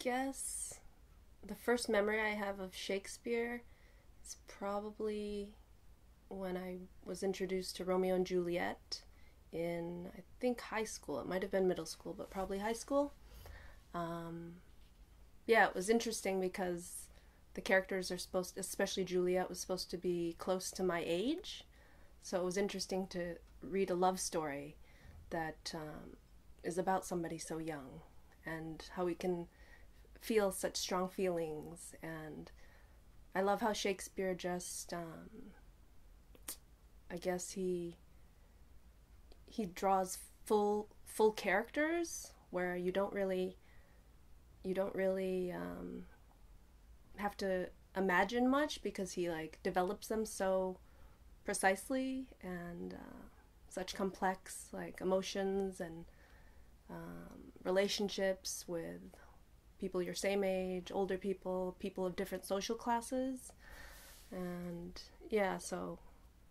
guess the first memory I have of Shakespeare is probably when I was introduced to Romeo and Juliet in, I think, high school. It might have been middle school, but probably high school. Yeah, it was interesting because the characters are supposed, especially Juliet, was supposed to be close to my age. So it was interesting to read a love story that is about somebody so young and how we can feel such strong feelings. And I love how Shakespeare just, I guess he draws full characters where you don't really have to imagine much, because he like develops them so precisely, and such complex like emotions and relationships with people your same age, older people, people of different social classes. And yeah, so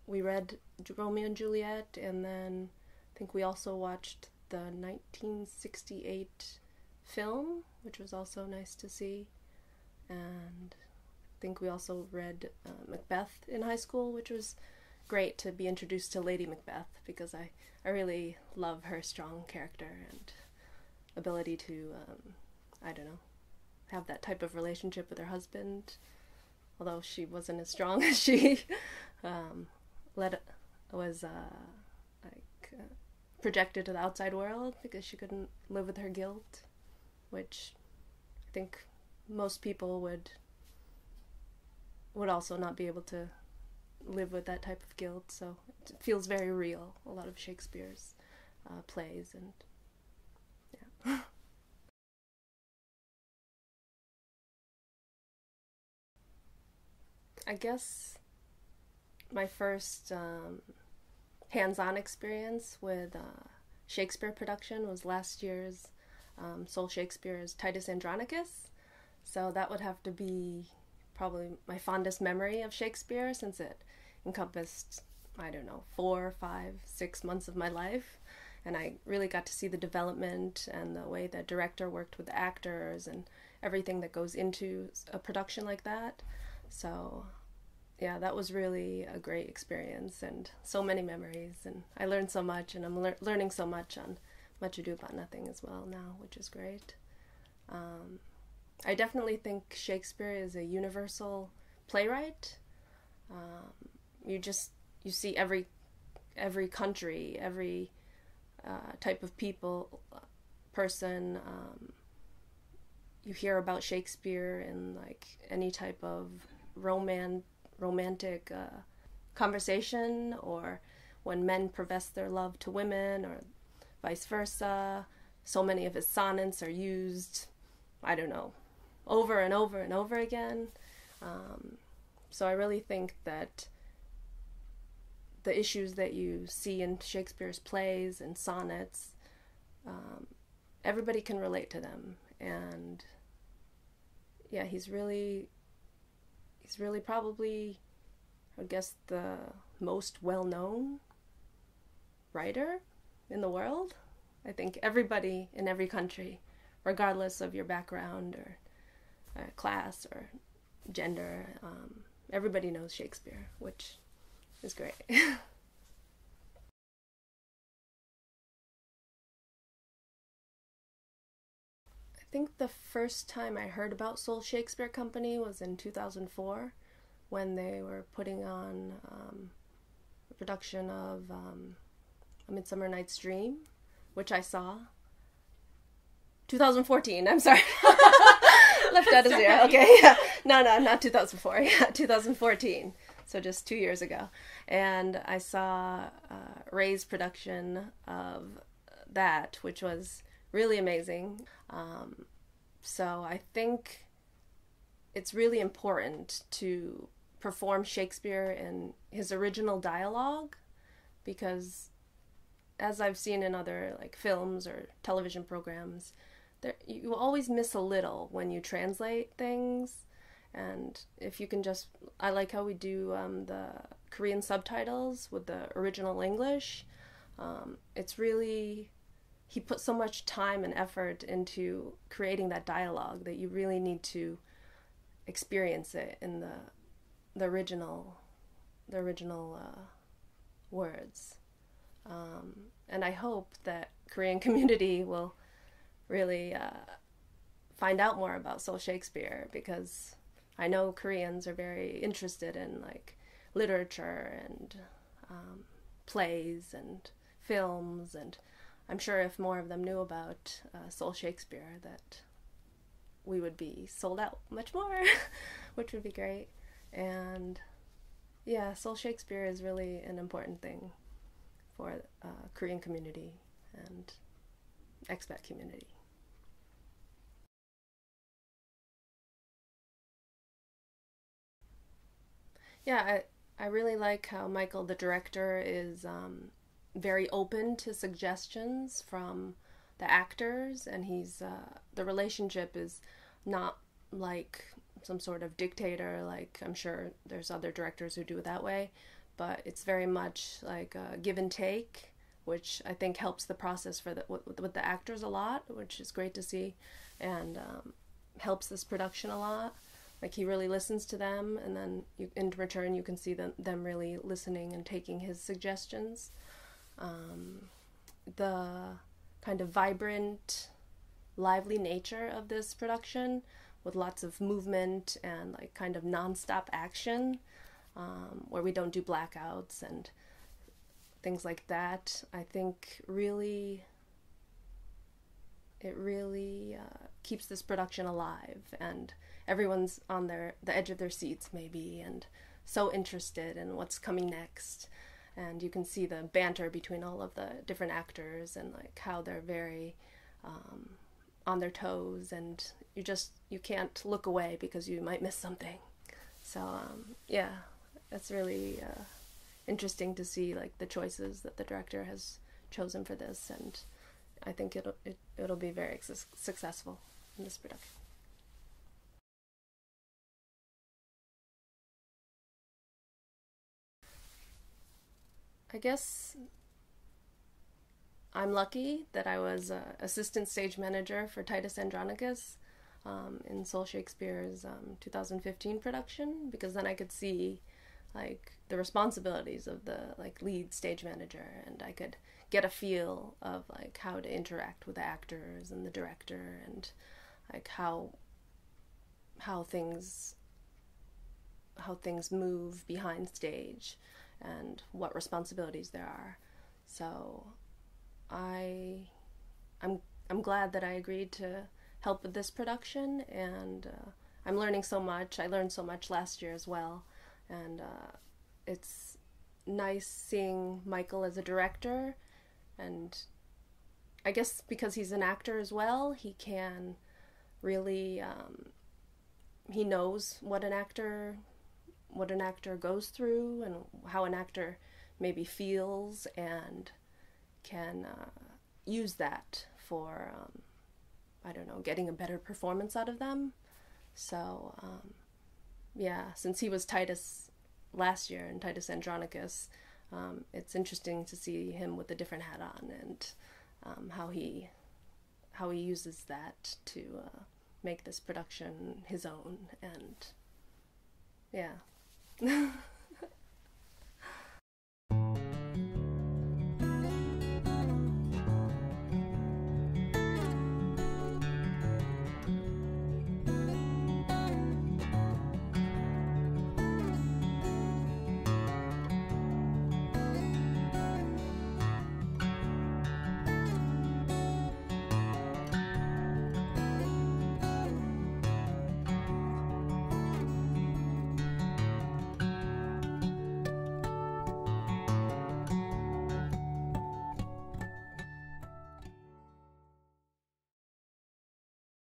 we read Romeo and Juliet, and then I think we also watched the 1968 film, which was also nice to see. And I think we also read Macbeth in high school, which was great to be introduced to Lady Macbeth, because I really love her strong character and ability to, I don't know, have that type of relationship with her husband, although she wasn't as strong as she was projected to the outside world, because she couldn't live with her guilt, which I think most people would also not be able to live with that type of guilt. So it feels very real, a lot of Shakespeare's plays. And yeah. I guess my first hands-on experience with Shakespeare production was last year's Seoul Shakespeare's Titus Andronicus. So that would have to be probably my fondest memory of Shakespeare, since it encompassed, I don't know, 4, 5, 6 months of my life. And I really got to see the development and the way the director worked with the actors and everything that goes into a production like that. So yeah, that was really a great experience, and so many memories, and I learned so much, and I'm learning so much on Much Ado About Nothing as well now, which is great. I definitely think Shakespeare is a universal playwright. You see every country, every type of person. You hear about Shakespeare in like any type of romantic conversation, or when men profess their love to women, or vice versa. So many of his sonnets are used, I don't know, over and over and over again. So I really think that the issues that you see in Shakespeare's plays and sonnets, everybody can relate to them. And yeah, he's really probably, I guess, the most well-known writer in the world. I think everybody in every country, regardless of your background or class or gender, everybody knows Shakespeare, which is great. I think the first time I heard about Seoul Shakespeare Company was in 2004, when they were putting on a production of A Midsummer Night's Dream, which I saw. 2014, I'm sorry. Left out a zero. Okay, yeah. No, not 2004. Yeah, 2014. So just 2 years ago. And I saw Ray's production of that, which was really amazing. So I think it's really important to perform Shakespeare in his original dialogue, because as I've seen in other like films or television programs, you always miss a little when you translate things. And if you can just, I like how we do the Korean subtitles with the original English. It's really he put so much time and effort into creating that dialogue that you really need to experience it in the original words. And I hope that Korean community will really find out more about Seoul Shakespeare, because I know Koreans are very interested in like literature and plays and films, and I'm sure if more of them knew about Seoul Shakespeare, that we would be sold out much more, which would be great. And yeah, Seoul Shakespeare is really an important thing for Korean community and expat community. Yeah, I really like how Michael, the director, is very open to suggestions from the actors, and he's the relationship is not like some sort of dictator, like I'm sure there's other directors who do it that way, but it's very much like a give and take, which I think helps the process for with the actors a lot, which is great to see, and helps this production a lot. Like he really listens to them, and then in return you can see them really listening and taking his suggestions. The kind of vibrant, lively nature of this production, with lots of movement and like kind of nonstop action, where we don't do blackouts and things like that, I think really keeps this production alive, and everyone's on the edge of their seats maybe, and so interested in what's coming next. And you can see the banter between all of the different actors, and like how they're very on their toes, and you can't look away because you might miss something. So yeah, that's really interesting to see like the choices that the director has chosen for this, and I think it'll be very successful in this production. I guess I'm lucky that I was assistant stage manager for Titus Andronicus in Seoul Shakespeare's 2015 production, because then I could see like the responsibilities of the like lead stage manager, and I could get a feel of like how to interact with the actors and the director, and like how things move behind stage and what responsibilities there are. So I'm glad that I agreed to help with this production, and I'm learning so much. I learned so much last year as well, and it's nice seeing Michael as a director, and I guess because he's an actor as well, he can really he knows what an actor goes through, and how an actor maybe feels, and can use that for I don't know, getting a better performance out of them. So yeah, since he was Titus last year in Titus Andronicus, it's interesting to see him with a different hat on, and how he uses that to make this production his own. And yeah.